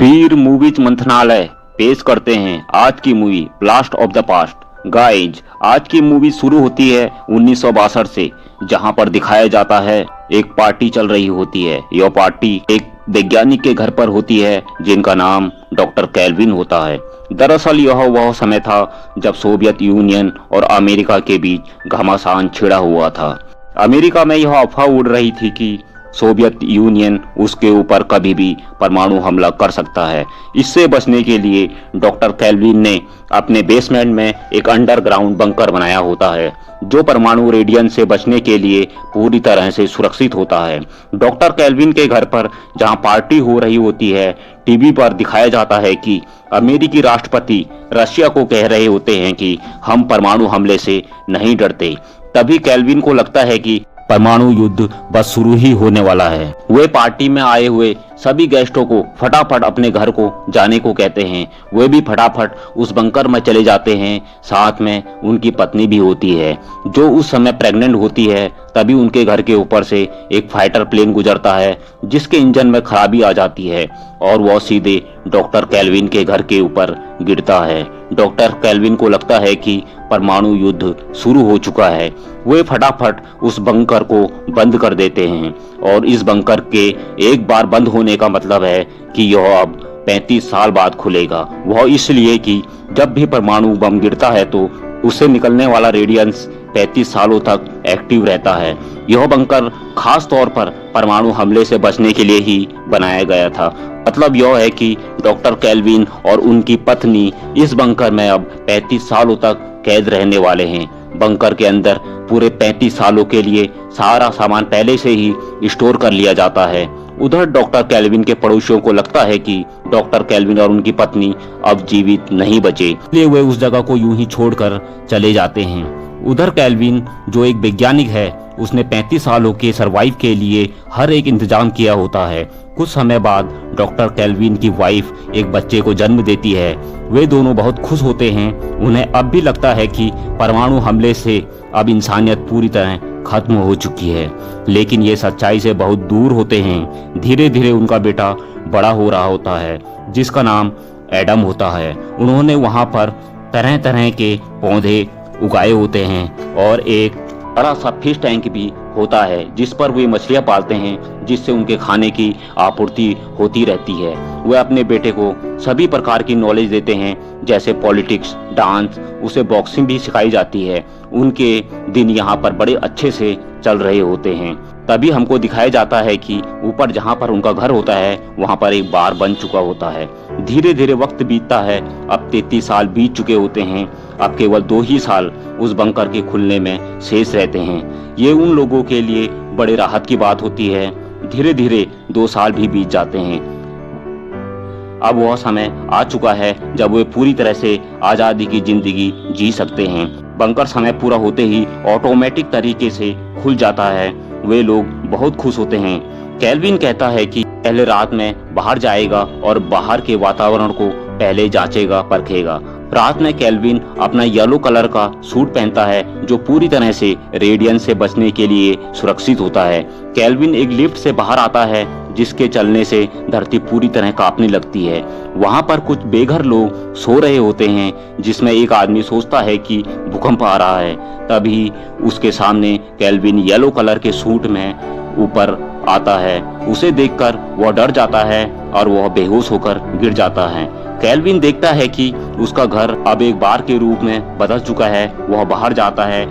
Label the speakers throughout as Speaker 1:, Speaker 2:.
Speaker 1: वीर movies मंथनालय पेश करते हैं आज की movie blast of the past. Guys, आज की मूवी शुरू होती है 1962 से, जहां पर दिखाया जाता है एक पार्टी चल रही होती है। यह पार्टी एक वैज्ञानिक के घर पर होती है जिनका नाम डॉक्टर केल्विन होता है। दरअसल यह वह समय था जब सोवियत यूनियन और अमेरिका के बीच घमासान छिड़ा हुआ था। अमेरिका में यह अफवाह उड़ रही थी कि सोवियत यूनियन उसके ऊपर कभी भी परमाणु हमला कर सकता है। इससे बचने के लिए डॉक्टर केल्विन ने अपने बेसमेंट में एक अंडरग्राउंड बंकर बनाया होता है जो परमाणु रेडिएशन से बचने के लिए पूरी तरह से सुरक्षित होता है। डॉक्टर केल्विन के घर पर जहां पार्टी हो रही होती है, टीवी पर दिखाया जाता है कि अमेरिकी राष्ट्रपति रशिया को कह रहे होते हैं कि हम परमाणु हमले से नहीं डरते। तभी केल्विन को लगता है कि परमाणु युद्ध बस शुरू ही होने वाला है। वे पार्टी में आए हुए सभी गेस्टों को फटाफट अपने घर को जाने को कहते हैं। वे भी फटाफट उस बंकर में चले जाते हैं। साथ में उनकी पत्नी भी होती है जो उस समय प्रेग्नेंट होती है। तभी उनके घर के ऊपर से एक फाइटर प्लेन गुजरता है जिसके इंजन में खराबी आ जाती है और वह सीधे डॉक्टर केल्विन के घर के ऊपर गिरता है। डॉक्टर केल्विन को लगता है कि परमाणु युद्ध शुरू हो चुका है। वे फटाफट उस बंकर को बंद कर देते हैं और इस बंकर के एक बार बंद होने का मतलब है कि यह अब 35 साल बाद खुलेगा। वह इसलिए कि जब भी परमाणु बम गिरता है तो उससे निकलने वाला रेडिएशन 35 सालों तक एक्टिव रहता है। यह बंकर खास तौर पर परमाणु हमले से बचने के लिए ही बनाया गया था। मतलब यह है कि डॉक्टर केल्विन और उनकी पत्नी इस बंकर में अब 35 सालों तक कैद रहने वाले हैं। बंकर के अंदर पूरे 35 सालों के लिए सारा सामान पहले से ही स्टोर कर लिया जाता है। उधर डॉक्टर केल्विन के पड़ोसियों को लगता है कि डॉक्टर केल्विन और उनकी पत्नी अब जीवित नहीं बचे, इसलिए वे उस जगह को यूं ही छोड़कर चले जाते हैं। उधर केल्विन जो एक वैज्ञानिक है, उसने 35 सालों के सरवाइव के लिए हर एक इंतजाम किया होता है। कुछ समय बाद डॉक्टर केल्विन की वाइफ एक बच्चे को जन्म देती है। वे दोनों बहुत खुश होते हैं। उन्हें अब भी लगता है कि परमाणु हमले से अब इंसानियत पूरी तरह खत्म हो चुकी है, लेकिन ये सच्चाई से बहुत दूर होते हैं। धीरे धीरे उनका बेटा बड़ा हो रहा होता है जिसका नाम एडम होता है। उन्होंने वहां पर तरह तरह के पौधे उगाए होते हैं और एक बड़ा सा फिश टैंक भी होता है जिस पर वे मछलियां पालते हैं, जिससे उनके खाने की आपूर्ति होती रहती है। वे अपने बेटे को सभी प्रकार की नॉलेज देते हैं, जैसे पॉलिटिक्स, डांस, उसे बॉक्सिंग भी सिखाई जाती है। उनके दिन यहाँ पर बड़े अच्छे से चल रहे होते हैं। तभी हमको दिखाया जाता है कि ऊपर जहाँ पर उनका घर होता है वहाँ पर एक बार बन चुका होता है। धीरे धीरे वक्त बीतता है। अब 33 साल बीत चुके होते हैं। अब केवल 2 ही साल उस बंकर के खुलने में शेष रहते हैं। ये उन लोगों के लिए बड़े राहत की बात होती है। धीरे धीरे 2 साल भी बीत जाते हैं। अब वह समय आ चुका है जब वे पूरी तरह से आजादी की जिंदगी जी सकते हैं। बंकर समय पूरा होते ही ऑटोमेटिक तरीके से खुल जाता है। वे लोग बहुत खुश होते हैं। केल्विन कहता है कि पहले रात में बाहर जाएगा और बाहर के वातावरण को पहले जांचेगा, परखेगा। रात में केल्विन अपना येलो कलर का सूट पहनता है जो पूरी तरह से रेडिएशन से बचने के लिए सुरक्षित होता है। केल्विन एक लिफ्ट से बाहर आता है जिसके चलने से धरती पूरी तरह कांपने लगती है। वहां पर कुछ बेघर लोग सो रहे होते हैं, जिसमें एक आदमी सोचता है कि भूकंप आ रहा है। तभी उसके सामने केल्विन येलो कलर के सूट में ऊपर आता है। उसे देखकर वह डर जाता है और वह बेहोश होकर गिर जाता है। केल्विन देखता है कि उसका घर अब एक बार के रूप में बदल चुका है। वह बाहर जाता है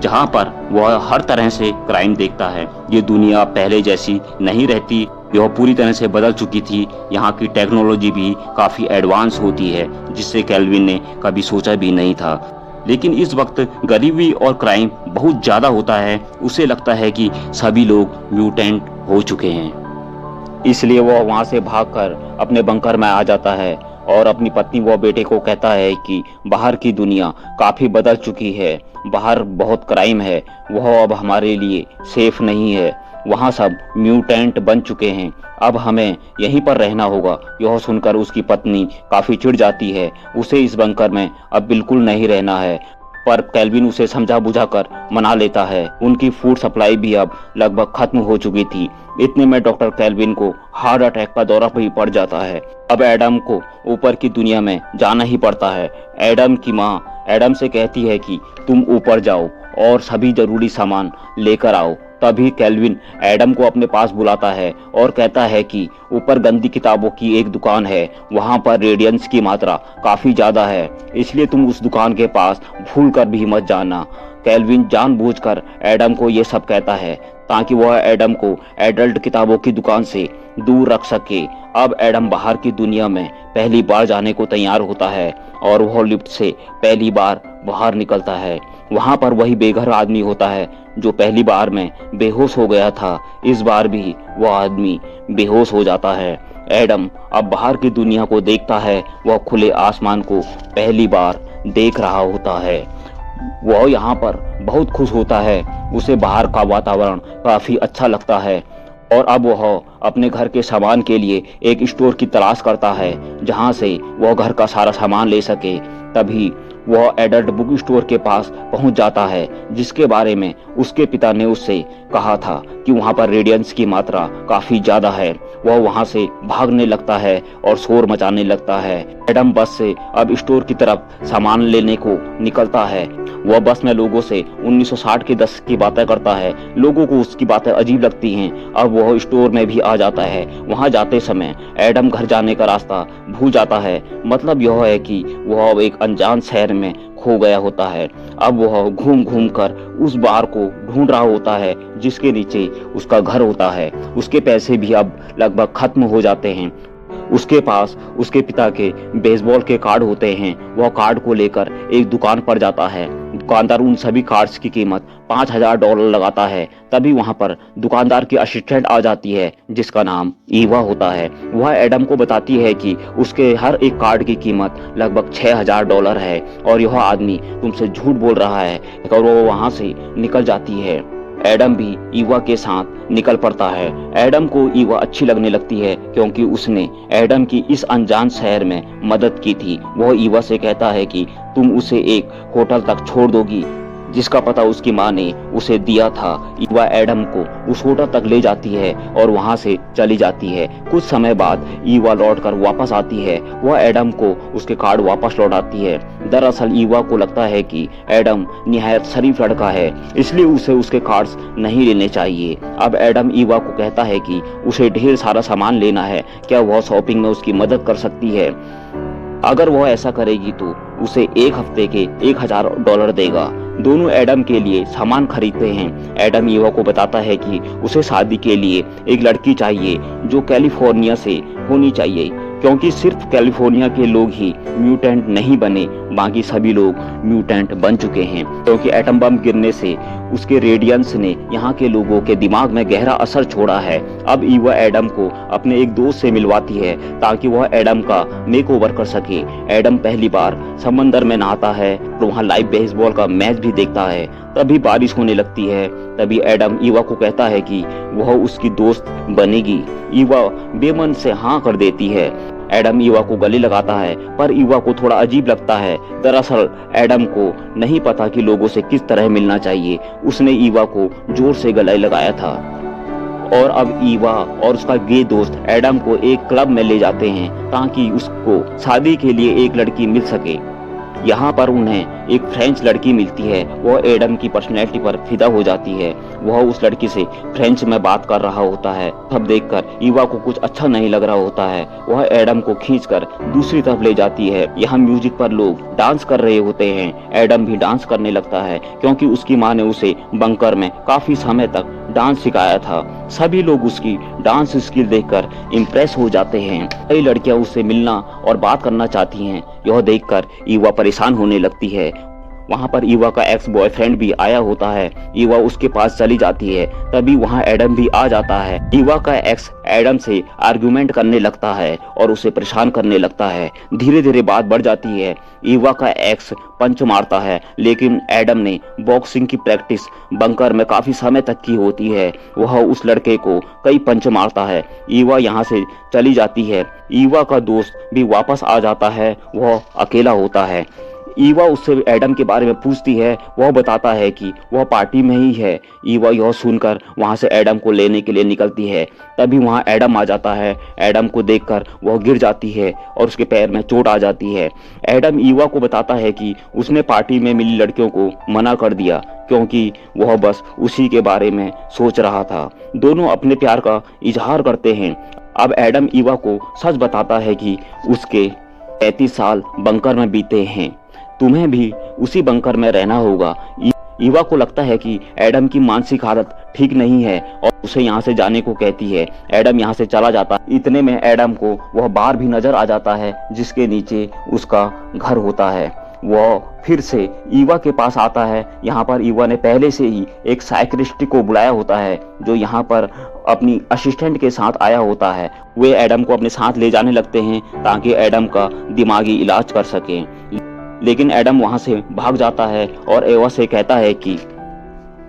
Speaker 1: जहां पर वह हर तरह से क्राइम देखता है। ये दुनिया पहले जैसी नहीं रहती, यह पूरी तरह से बदल चुकी थी। यहाँ की टेक्नोलॉजी भी काफी एडवांस होती है जिससे केल्विन ने कभी सोचा भी नहीं था। लेकिन इस वक्त गरीबी और क्राइम बहुत ज्यादा होता है। उसे लगता है कि सभी लोग म्यूटेंट हो चुके हैं, इसलिए वह वहां से भागकर अपने बंकर में आ जाता है और अपनी पत्नी व बेटे को कहता है कि बाहर की दुनिया काफी बदल चुकी है, बाहर बहुत क्राइम है, वह अब हमारे लिए सेफ नहीं है। वहाँ सब म्यूटेंट बन चुके हैं, अब हमें यहीं पर रहना होगा। यह सुनकर उसकी पत्नी काफी चिढ़ जाती है। उसे इस बंकर में अब बिल्कुल नहीं रहना है। पर केल्विन उसे समझा बुझाकर मना लेता है। उनकी फूड सप्लाई भी अब लगभग खत्म हो चुकी थी। इतने में डॉक्टर केल्विन को हार्ट अटैक का दौरा भी पड़ जाता है। अब एडम को ऊपर की दुनिया में जाना ही पड़ता है। एडम की माँ एडम से कहती है कि तुम ऊपर जाओ और सभी जरूरी सामान लेकर आओ। तभी केल्विन एडम को अपने पास बुलाता है और कहता है कि ऊपर गंदी किताबों की एक दुकान है, वहां पर रेडियंस की मात्रा काफी ज्यादा है, इसलिए तुम उस दुकान के पास भूल कर भी मत जाना। केल्विन जानबूझकर एडम को ये सब कहता है ताकि वह एडम को एडल्ट किताबों की दुकान से दूर रख सके। अब एडम बाहर की दुनिया में पहली बार जाने को तैयार होता है और वह लिफ्ट से पहली बार बाहर निकलता है। वहां पर वही बेघर आदमी होता है जो पहली बार में बेहोश हो गया था। इस बार भी वह आदमी बेहोश हो जाता है। एडम अब बाहर की दुनिया को देखता है। वह खुले आसमान को पहली बार देख रहा होता है। वह यहाँ पर बहुत खुश होता है। उसे बाहर का वातावरण काफी अच्छा लगता है और अब वह अपने घर के सामान के लिए एक स्टोर की तलाश करता है जहां से वह घर का सारा सामान ले सके। तभी वह एडल्ट बुक स्टोर के पास पहुंच जाता है जिसके बारे में उसके पिता ने उससे कहा था कि वहां पर रेडियंस की मात्रा काफी ज्यादा है। वह वहां से भागने लगता है और शोर मचाने लगता है। एडम बस से अब स्टोर की तरफ सामान लेने को निकलता है। वह बस में लोगों से 1960 के दशक की बातें करता है। लोगों को उसकी बातें अजीब लगती हैं। अब वह स्टोर में भी आ जाता है। वहां जाते समय एडम घर जाने का रास्ता भूल जाता है। मतलब यह है कि वह अब एक अनजान शहर में खो गया होता है। अब वह घूम घूम कर उस बार को ढूंढ रहा होता है जिसके नीचे उसका घर होता है। उसके पैसे भी अब लगभग खत्म हो जाते हैं। उसके पास उसके पिता के बेसबॉल के कार्ड होते हैं। वह कार्ड को लेकर एक दुकान पर जाता है। दुकानदार उन सभी कार्ड्स की कीमत $5000 लगाता है। तभी वहां पर दुकानदार की असिस्टेंट आ जाती है जिसका नाम ईवा होता है। वह एडम को बताती है कि उसके हर एक कार्ड की कीमत लगभग $6000 है और यह आदमी तुमसे झूठ बोल रहा है और वो वहां से निकल जाती है। एडम भी ईवा के साथ निकल पड़ता है। एडम को ईवा अच्छी लगने लगती है क्योंकि उसने एडम की इस अनजान शहर में मदद की थी। वह ईवा से कहता है कि तुम उसे एक होटल तक छोड़ दोगी जिसका पता उसकी माँ ने उसे दिया था। ईवा एडम को उस होटल तक ले जाती है और वहां से चली जाती है। कुछ समय बाद ईवा लौटकर वापस आती है। वह एडम को उसके कार्ड वापस लौटाती है। दरअसल ईवा को लगता है कि एडम निहायत शरीफ लड़का है, इसलिए उसे उसके कार्ड्स नहीं लेने चाहिए। अब एडम ईवा को कहता है कि उसे ढेर सारा सामान लेना है, क्या वह शॉपिंग में उसकी मदद कर सकती है। अगर वह ऐसा करेगी तो उसे एक हफ्ते के $1000 देगा। दोनों एडम के लिए सामान खरीदते हैं। एडम ईवा को बताता है कि उसे शादी के लिए एक लड़की चाहिए जो कैलिफोर्निया से होनी चाहिए क्योंकि सिर्फ कैलिफोर्निया के लोग ही म्यूटेंट नहीं बने, बाकी सभी लोग म्यूटेंट बन चुके हैं क्योंकि एटम बम गिरने से उसके रेडियंस ने यहाँ के लोगों के दिमाग में गहरा असर छोड़ा है। अब ईवा एडम को अपने एक दोस्त से मिलवाती है ताकि वह एडम का मेकओवर कर सके। एडम पहली बार समंदर में नहाता है और वहाँ लाइव बेसबॉल का मैच भी देखता है। तभी बारिश होने लगती है। तभी एडम ईवा को कहता है कि वह उसकी दोस्त बनेगी। ईवा बेमन से हाँ कर देती है। एडम ईवा को गले लगाता है पर ईवा को थोड़ा अजीब लगता है। दरअसल एडम को नहीं पता कि लोगों से किस तरह मिलना चाहिए। उसने ईवा को जोर से गले लगाया था और अब ईवा और उसका गे दोस्त एडम को एक क्लब में ले जाते हैं ताकि उसको शादी के लिए एक लड़की मिल सके। यहाँ पर उन्हें एक फ्रेंच लड़की मिलती है। वह एडम की पर्सनैलिटी पर फिदा हो जाती है। वह उस लड़की से फ्रेंच में बात कर रहा होता है। तब देखकर ईवा को कुछ अच्छा नहीं लग रहा होता है। वह एडम को खींचकर दूसरी तरफ ले जाती है। यहाँ म्यूजिक पर लोग डांस कर रहे होते हैं। एडम भी डांस करने लगता है क्योंकि उसकी माँ ने उसे बंकर में काफी समय तक डांस सिखाया था। सभी लोग उसकी डांस स्किल देखकर इम्प्रेस हो जाते हैं। कई लड़कियां उससे मिलना और बात करना चाहती हैं। यह देखकर ईवा परेशान होने लगती है। वहां पर ईवा का एक्स बॉयफ्रेंड भी आया होता है। ईवा उसके पास चली जाती है। तभी वहां एडम भी आ जाता है। ईवा का एक्स एडम से आर्गुमेंट करने लगता है और उसे परेशान करने लगता है। धीरे धीरे बात बढ़ जाती है। ईवा का एक्स पंच मारता है लेकिन एडम ने बॉक्सिंग की प्रैक्टिस बंकर में काफी समय तक की होती है। वह उस लड़के को कई पंच मारता है। ईवा यहाँ से चली जाती है। ईवा का दोस्त भी वापस आ जाता है। वह अकेला होता है। ईवा उससे एडम के बारे में पूछती है, वह बताता है कि वह पार्टी में ही है। ईवा यह सुनकर वहां से एडम को लेने के लिए निकलती है। तभी वहां एडम आ जाता है। एडम को देखकर वह गिर जाती है और उसके पैर में चोट आ जाती है। एडम ईवा को बताता है कि उसने पार्टी में मिली लड़कियों को मना कर दिया क्योंकि वह बस उसी के बारे में सोच रहा था। दोनों अपने प्यार का इजहार करते हैं। अब एडम ईवा को सच बताता है कि उसके 35 साल बंकर में बीते हैं, तुम्हें भी उसी बंकर में रहना होगा। ईवा को लगता है कि एडम की मानसिक हालत ठीक नहीं है और उसे यहाँ से जाने को कहती है। एडम यहाँ से चला जाता है। इतने में एडम को वह बार भी नजर आ जाता है जिसके नीचे उसका घर होता है। वह फिर से ईवा के पास आता है। यहाँ पर ईवा ने पहले से ही एक साइकियाट्रिस्ट को बुलाया होता है जो यहाँ पर अपनी असिस्टेंट के साथ आया होता है। वे एडम को अपने साथ ले जाने लगते हैं ताकि एडम का दिमागी इलाज कर सकें, लेकिन एडम वहां से भाग जाता है और एवा से कहता है कि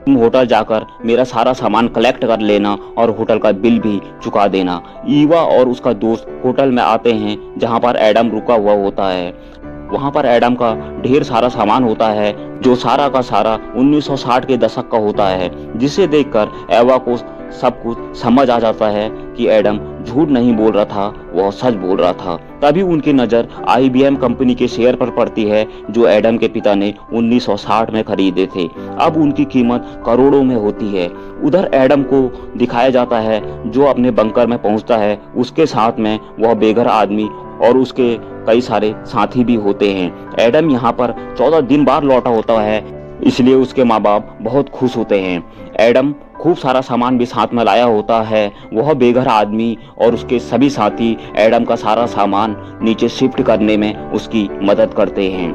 Speaker 1: तुम होटल जाकर मेरा सारा सामान कलेक्ट कर लेना और होटल का बिल भी चुका देना। ईवा और उसका दोस्त होटल में आते हैं जहां पर एडम रुका हुआ होता है। वहां पर एडम का ढेर सारा सामान होता है जो सारा का सारा 1960 के दशक का होता है, जिसे देखकर एवा को सब कुछ समझ आ जाता है कि एडम झूठ नहीं बोल रहा था, वह सच बोल रहा था। तभी उनकी नजर IBM कंपनी के शेयर पर पड़ती है जो एडम के पिता ने 1960 में खरीदे थे। अब उनकी कीमत करोड़ों में होती है। उधर एडम को दिखाया जाता है जो अपने बंकर में पहुंचता है। उसके साथ में वह बेघर आदमी और उसके कई सारे साथी भी होते हैं। एडम यहाँ पर 14 दिन बाद लौटा होता है, इसलिए उसके माँ बाप बहुत खुश होते हैं। एडम खूब सारा सामान भी साथ में लाया होता है। वह बेघर आदमी और उसके सभी साथी एडम का सारा सामान नीचे शिफ्ट करने में उसकी मदद करते हैं।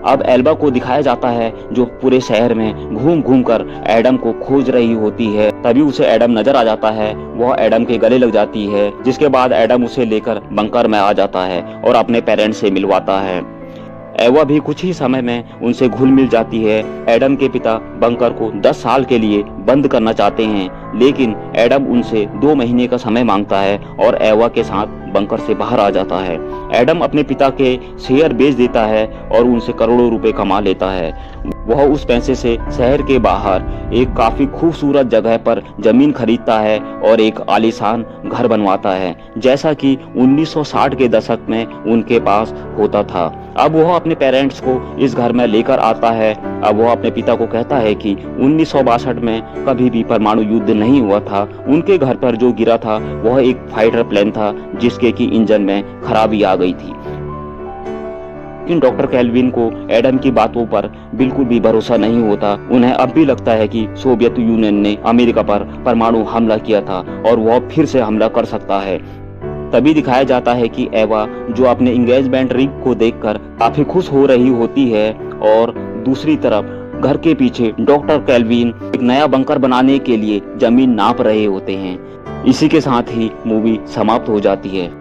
Speaker 1: अब एल्बा को दिखाया जाता है जो पूरे शहर में घूम घूम कर एडम को खोज रही होती है। तभी उसे एडम नजर आ जाता है। वह एडम के गले लग जाती है, जिसके बाद एडम उसे लेकर बंकर में आ जाता है और अपने पेरेंट्स से मिलवाता है। एवा भी कुछ ही समय में उनसे घुल मिल जाती है। एडम के पिता बंकर को 10 साल के लिए बंद करना चाहते हैं, लेकिन एडम उनसे 2 महीने का समय मांगता है और एवा के साथ बंकर से बाहर आ जाता है। एडम अपने पिता के शेयर बेच देता है और उनसे करोड़ों रुपए कमा लेता है। वह उस पैसे से शहर के बाहर एक काफी खूबसूरत जगह पर जमीन खरीदता है और एक आलीशान घर बनवाता है, जैसा कि 1960 के दशक में उनके पास होता था। अब वह अपने पेरेंट्स को इस घर में लेकर आता है। अब वह अपने पिता को कहता है कि 1962 में कभी भी परमाणु युद्ध नहीं हुआ था। उनके घर पर जो गिरा था वह एक फाइटर प्लेन था जिसके की इंजन में खराबी आ गई थी। लेकिन डॉक्टर केल्विन को एडम की बातों पर बिल्कुल भी भरोसा नहीं होता। उन्हें अब भी लगता है कि सोवियत यूनियन ने अमेरिका पर परमाणु हमला किया था और वह फिर से हमला कर सकता है। तभी दिखाया जाता है कि एवा जो अपने एंगेजमेंट रिंग को देखकर काफी खुश हो रही होती है और दूसरी तरफ घर के पीछे डॉक्टर केल्विन एक नया बंकर बनाने के लिए जमीन नाप रहे होते हैं। इसी के साथ ही मूवी समाप्त हो जाती है।